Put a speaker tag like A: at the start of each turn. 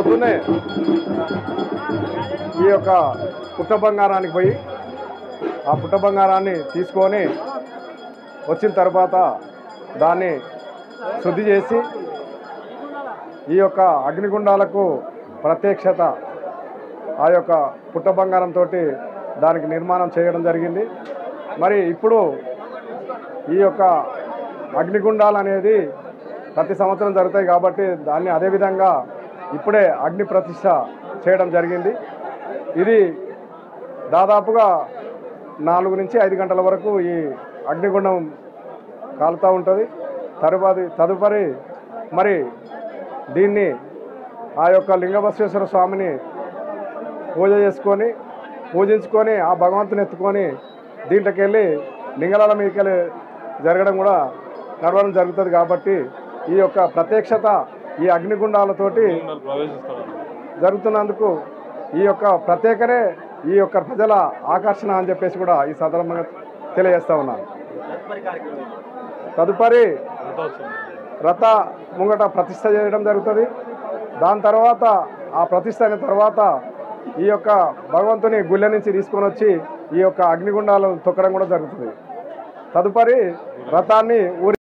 A: పొద్దున్నే ఈ యొక్క పుట్ట బంగారానికి పోయి ఆ పుట్ట బంగారాన్ని తీసుకొని వచ్చిన తర్వాత దాన్ని శుద్ధి చేసి ఈ యొక్క అగ్నిగుండాలకు ప్రత్యక్షత ఆ యొక్క పుట్ట బంగారంతో దానికి నిర్మాణం చేయడం జరిగింది. మరి ఇప్పుడు ఈ యొక్క అగ్నిగుండాలు అనేది ప్రతి సంవత్సరం జరుగుతాయి కాబట్టి దాన్ని అదేవిధంగా ఇప్పుడే అగ్ని ప్రతిష్ఠ చేయడం జరిగింది. ఇది దాదాపుగా 4 నుంచి 5 గంటల వరకు ఈ అగ్నిగుండం కాలుతూ ఉంటుంది. తదుపరి మరి దీన్ని ఆ యొక్క లింగబసవేశ్వర స్వామిని పూజించుకొని ఆ భగవంతుని ఎత్తుకొని దీంట్లోకి వెళ్ళి లింగలాల మీదకి వెళ్ళి నడవడం జరుగుతుంది. కాబట్టి ఈ యొక్క ప్రత్యక్షత ఈ అగ్నిగుండాలతోటి జరుగుతున్నందుకు ఈ యొక్క ప్రత్యేకనే ఈ యొక్క ప్రజల ఆకర్షణ అని చెప్పేసి కూడా ఈ సందర్భంగా తెలియజేస్తూ ఉన్నాను. తదుపరి రథ ముంగట ప్రతిష్ఠ చేయడం జరుగుతుంది. దాని తర్వాత ఆ ప్రతిష్ఠ అయిన తర్వాత ఈ యొక్క భగవంతుని గుళ్ళ నుంచి తీసుకొని వచ్చి ఈ యొక్క అగ్నిగుండాలను తొక్కడం కూడా జరుగుతుంది. తదుపరి రథాన్ని